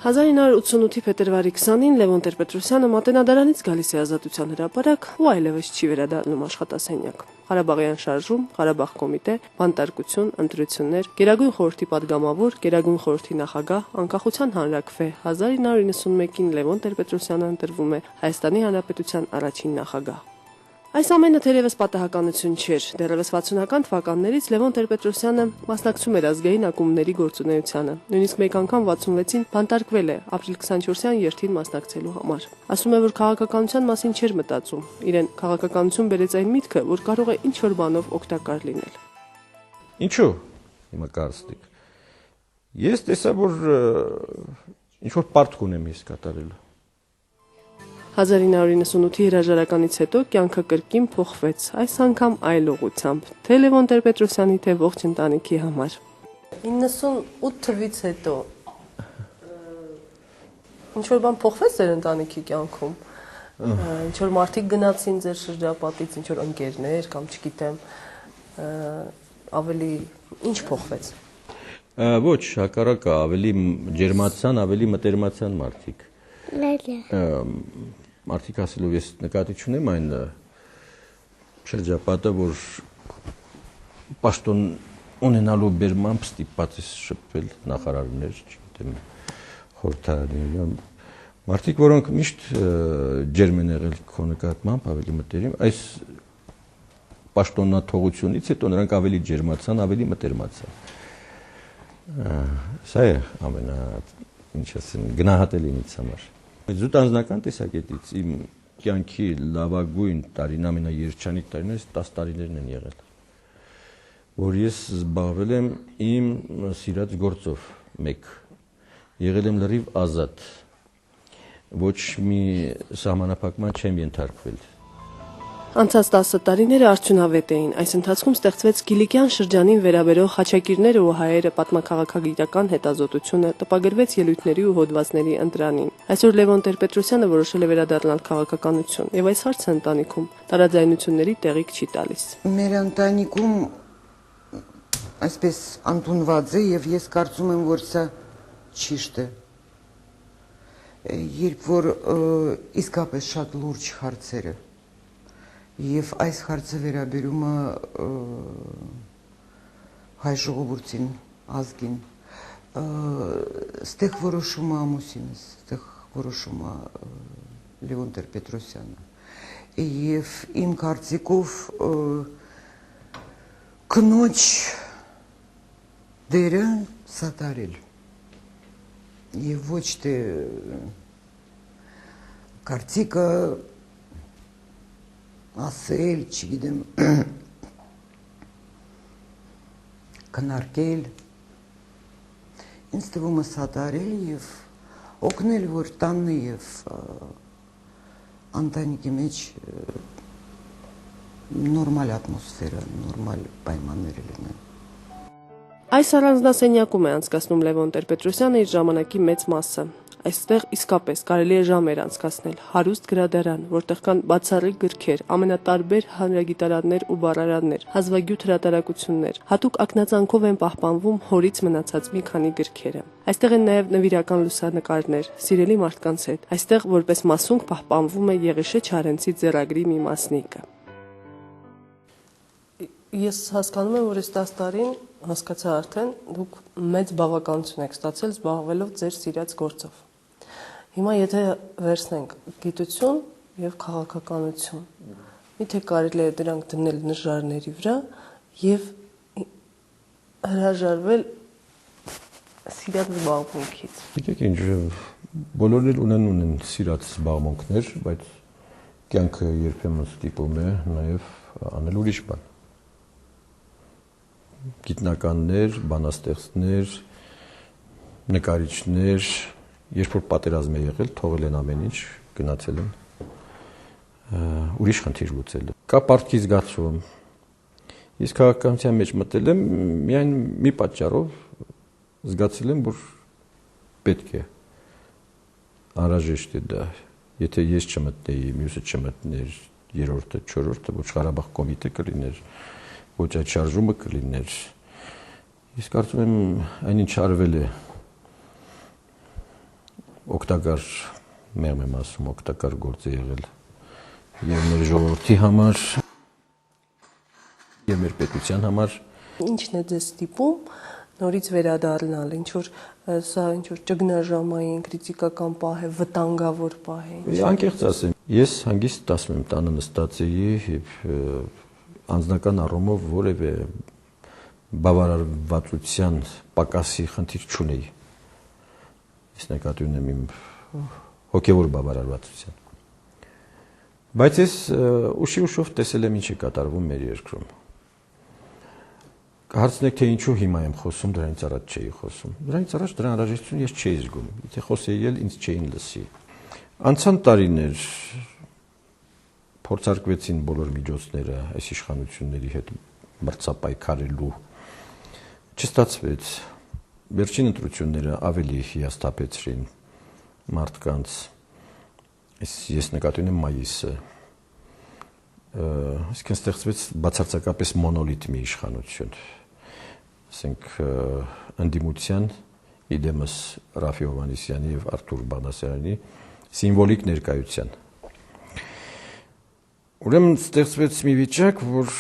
1988-ի փետրվարի 20-ին Լևոն Տեր-Պետրոսյանը Մատենադարանից գալիս է ազատության հրապարակ ու այլևս չի վերադառնում աշխատասենյակ։ Ղարաբաղյան շարժում, Ղարաբաղ կոմիտե, բանտարկություն, ընտրություններ, Գերագույն խորհրդի падգամավոր, Գերագույն խորհրդի նախագահ, անկախության հանրաքվե 1991-ին Լևոն Տեր-Պետրոսյանը ընտրվում է Հայաստանի Հանրապետության առաջին նախագահ։ Այս ամենը թերևս պատահականություն չէր։ Դեռևս 60-ական թվականներից Լևոն Տեր-Պետրոսյանը մասնակցում էր ազգային ակումբների գործունեությանը։ Նույնիսկ մեկ անգամ 66-ին բանտարկվել է ապրիլ 24-յան երթին մասնակցելու համար։ Ասում է, որ քաղաքականության մասին չէր մտածում։ Իրեն քաղաքականություն բերեց այն միտքը, որ կարող է ինչ-որ բանով օգտակար լինել։ Ինչու՞։ Հիմա կարծիք։ Ես տեսա, որ ինչ-որ պարտք ունեմ ես կատարելու։ 1998-ի հրաժարականից հետո կյանքը կրկին փոխվեց, այս անգամ այլ ուղղությամբ, թե Լևոն Տեր-Պետրոսյանի, թե ողջ ընտանիքի համար։ 98 թվից հետո ինչ-որ բան փոխվեց ձեր ընտանիքի կյանքում։ Ինչ-որ մարդիկ գնացին ձեր շրջապատից, ինչ-որ ընկերներ կամ չգիտեմ, ավելի ինչ փոխվեց։ Ոչ, հակառակը, ավելի ջերմացան, ավելի մտերմացան մարդիկ։ Մարդիկ ասելով ես նկատի չունեմ այն շրջապատը, որ պաշտոն ունենալու բերմամբ ստիպված է շփվել նախարարներ, չգիտեմ, խորհրդարաններ, մարդիկ, որոնք միշտ ջերմ են եղել քո նկատմամբ, ավելի մտերիմ, այս պաշտոնաթողությունից հետո նրանք ավելի ջերմացան, ավելի մտերմացան։ Սա է ամենա, ինչ ասեմ, գնահատելին ինձ համար։ Զուտ անձնական տեսակետից իմ կյանքի լավագույն տարին, ամենաերջանիկ տարիներից 10 տարիներն են եղել, որ ես զբաղվել եմ իմ սիրած գործով մեկ, եղել եմ լրիվ ազատ, ոչ մի սահմանափակման չեմ ենթարկվել։ Անցած 10 տարիները արդյունավետ էին, այս ընթացքում ստեղծվեց Կիլիկյան շրջանին վերաբերող Խաչակիրները ու հայերը պատմաքաղաքագիտական հետազոտությունը, տպագրվեց ելույթների ու հոդվածների ընտրանին։ Այսօր Լևոն Տեր-Պետրոսյանը որոշել է վերադառնալ քաղաքականություն, եւ այս հարցը ընտանիքում տարաձայնությունների տեղիք չի տալիս։ Մեր ընտանիքում այսպես ընդունված է եւ ես կարծում եմ, որ սա ճիշտ է։ Երբ որ իսկապես շատ լուրջ հարցեր է Եվ այս հարցը վերաբերում է հայ ժողովրդին, ազգին, ստեղ որոշում է ամուսինս, ստեղ որոշում է Լևոն Տեր-Պետրոսյանը։ Եվ իմ կարծիքով կնոջ դերը սատարել։ Եվ ոչ թե կարծիքը ասել, չգիտեմ, քննարկել, ինձ թվում է սատարել եւ օգնել, որ տանն եւ ընտանիքի մեջ նորմալ ատմոսֆերա, նորմալ պայմաններ լինեն։ Այս առանձնասենյակում է անցկացնում Լևոն Տեր-Պետրոսյանը իր ժամանակի մեծ մասը։ Այստեղ իսկապես կարելի է ժամեր անցկացնել, հարուստ գրադարան, որտեղ կան բացառիկ գրքեր, ամենատարբեր հանրագիտարաններ ու բառարաններ, հազվագյուտ հրատարակություններ, հատուկ ակնածանքով են պահպանվում հորից մնացած մի քանի գրքերը։ Այստեղ են նաև նվիրական լուսանկարներ, սիրելի մարդկանց հետ։ Այստեղ որպես մասունք պահպանվում է Եղիշե Չարենցի ձեռագրի մի մասնիկը։ Ես հասկանում եմ, որ այս 10 տարին հասկացա արդեն դուք մեծ բավականություն եք ստացել զբաղվելով ձեր սիրած գործով։ Հիմա եթե վերցնենք գիտություն եւ քաղաքականություն, միթե կարելի է դրանք դնել նժարների վրա եւ հրաժարվել սիրած զբաղմունքից։ Գիտեք ինչ, բոլորն էլ ունեն սիրած զբաղմունքներ, բայց կյանքը երբեմն ստիպում է նաեւ անել ուրիշ բան։ Գիտնականներ, բանաստեղծներ, նկարիչներ, երբ որ պատերազմ է եղել, թողել են ամեն ինչ, գնացել են ուրիշ խնդիր լուծել։ Կա պարտքի զգացում։ Ես քաղաքականության մեջ մտել եմ միայն մի պատճառով, զգացել եմ, որ պետք է անհրաժեշտ է դա։ Եթե ես չմտնեի, մյուսը չմտներ, երրորդը, չորրորդը, ոչ Ղարաբաղ կոմիտե կլիներ, ոչ այդ շարժումը կլիներ։ Ես կարծում եմ, այնինչ արվել է օգտակար մեղմ եմ ասում, օգտակար գործ է եղել եւ մեր ժողովրդի համար եւ մեր պետության համար։ Ինչն է ձեզ ստիպում նորից վերադառնալ, ինչ որ ճգնաժամային, քրիտիկական պահ է, վտանգավոր պահ է։ Անկեղծ ասեմ, ես հանգիստ 10 տանը նստած էի եւ անձնական առումով որևէ բավարարվածության պակասի խնդիր չունեի։ Ես նկատի ունեմ իմ հոգեվոր բավարարվածության։ Բայց ես ուշով տեսել եմ ինչ է կատարվում մեր երկրում։ Հարցնեք թե ինչու հիմա եմ խոսում, դրանից առաջ չէի խոսում։ Դրանից առաջ դրան անհրաժեշտություն ես չէի զգում։ Եթե խոսեի էլ ինձ չէին լսի։ Անցան տարիներ փորձարկվեցին բոլոր միջոցները այս իշխանությունների հետ մրցապայքարելու։ Չստացվեց։ Վերջին ընտրությունները ավելի հիասթափեցրին մարդկանց։ Ես նկատի ունեմ մայիսը։ Այսինքն ստեղծվեց բացարձակապես մոնոլիտ մի իշխանություն։ Ասենք ընդդիմության իդեմս Ռաֆի Հովհաննիսյանի եւ Արթուր Բաղդասարյանի սիմվոլիկ ներկայության։ Ուրեմն ստեղծվեց մի վիճակ, որ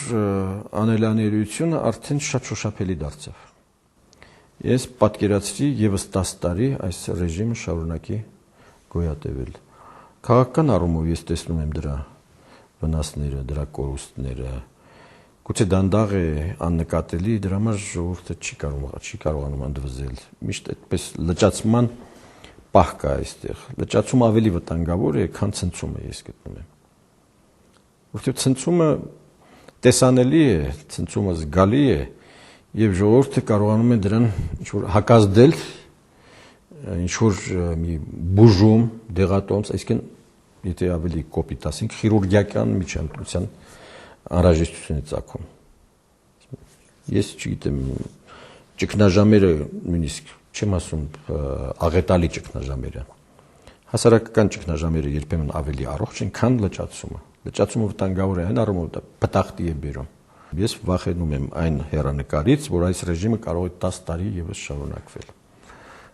անելանելիությունը արդեն շատ շոշափելի դարձավ։ Ես պատկերացրի եւս 10 տարի այս ռեժիմը շարունակի գոյատևել։ Քաղաքական առումով ես տեսնում եմ դրա վնասները, դրա կորուստները։ Գուցե դանդաղ է, աննկատելի, դրա համար ժողովուրդը չի կարողանում ընդվզել։ Միշտ այդպես լճացման պահ կա այստեղ։ Լճացումը ավելի վտանգավոր է, քան ցնցումը, ես գտնում եմ։ Որտեղ ցնցումը տեսանելի է, ցնցումը զգալի է, եւ ժողովուրդը կարողանում է դրան ինչ-որ հակազդել, ինչ-որ մի բուժում, դեղատոմս, այսինքն եթե ավելի կոպիտ ասենք, քիրուրգիական միջամտության անհրաժեշտություն է ծագում։ Ես չգիտեմ, ճգնաժամերը նույնիսկ չեմ ասում աղետալի ճգնաժամերը։ Հասարակական ճգնաժամերը երբեմն ավելի առողջ են, քան լճացումը։ Լճացումը վտանգավոր է այն առումով, դա փտախտի է բերում։ Ես վախենում եմ այն հեռանկարից, որ այս ռեժիմը կարող է 10 տարի եւս շարունակվել։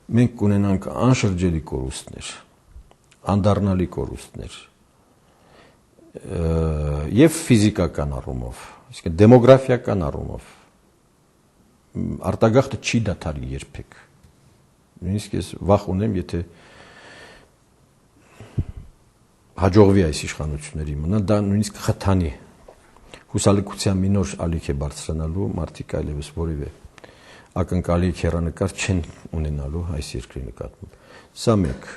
Մենք կունենանք անշրջելի կորուստներ, անդառնալի կորուստներ եւ ֆիզիկական առումով, այսինքն դեմոգրաֆիական առումով արտագաղթը չի դադարի երբեք։ Նույնիսկ ես վախ ունեմ, եթե հաջողվի այս իշխանությունների մնալ, դա նույնիսկ խթանի հուսալքության մի նոր ալիք է բարձրանալու, մարդիկ այլևս որևէ ակնկալիք հեռանկար չեն ունենալու այս երկրի նկատմամբ։ Սա մեկ։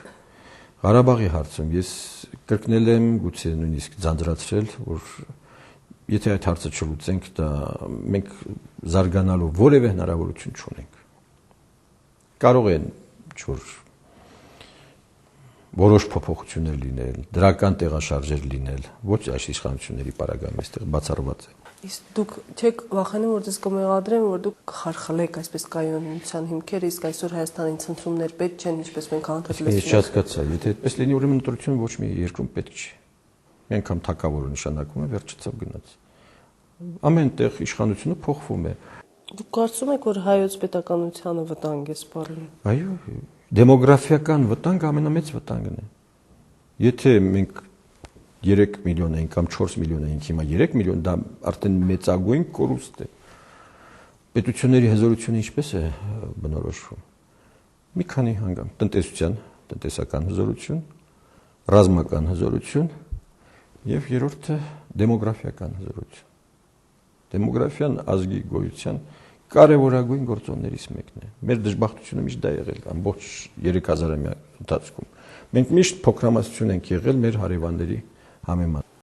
Ղարաբաղի հարցում ես կրկնել եմ, գուցե նույնիսկ ձանձրացրել, որ եթե այդ հարցը չլուծենք, դա մենք զարգանալու որևէ հնարավորություն չունենք։ Կարող են ինչ-որ որոշ փոփոխություններ լինել, դրական տեղաշարժեր լինել, ոչ այս իշխանությունների պարագայում այստեղ բացառված է։ Իսկ դուք չեք վախենում, որ ձեզ կմեղադրեն, որ դուք կխարխլեք այսպես կայունության հիմքերը, իսկ այսօր Հայաստանին ցնցումներ պետք չեն, ինչպես մենք անդրադարձել ենք։ Ես չհասկացա, եթե այդպես լինի, ուրեմն ընտրությունը ոչ մի երկրում պետք չի։ Մի անգամ թակավորը նշանակում է վերջացավ գնաց։ Ամեն տեղ իշխանությունը փոխվում է։ Դուք կարծում եք, որ հայոց պետականությանը վտանգ է սպառնում։ Այո, դեմոգրաֆիական վտանգը ամենամեծ վտանգն է։ Եթե մենք 3 միլիոն ենք կամ 4 միլիոն ենք, հիմա 3 միլիոն, դա արդեն մեծագույն կորուստ է։ Պետությունների հզորությունը ինչպես է բնորոշվում։ Մի քանի հանգամ տնտեսական հզորություն, ռազմական հզորություն եւ երրորդը դեմոգրաֆիական հզորություն։ Դեմոգրաֆիան ազգի գոյության կարևորագույն գործոններից մեկն է։ Մեր դժբախտությունը միշտ դա եղել ամբողջ 3000-ամյա ընթացքում։ Մենք միշտ փոքրամասնություն ենք եղել մեր հարևանների համեմատ։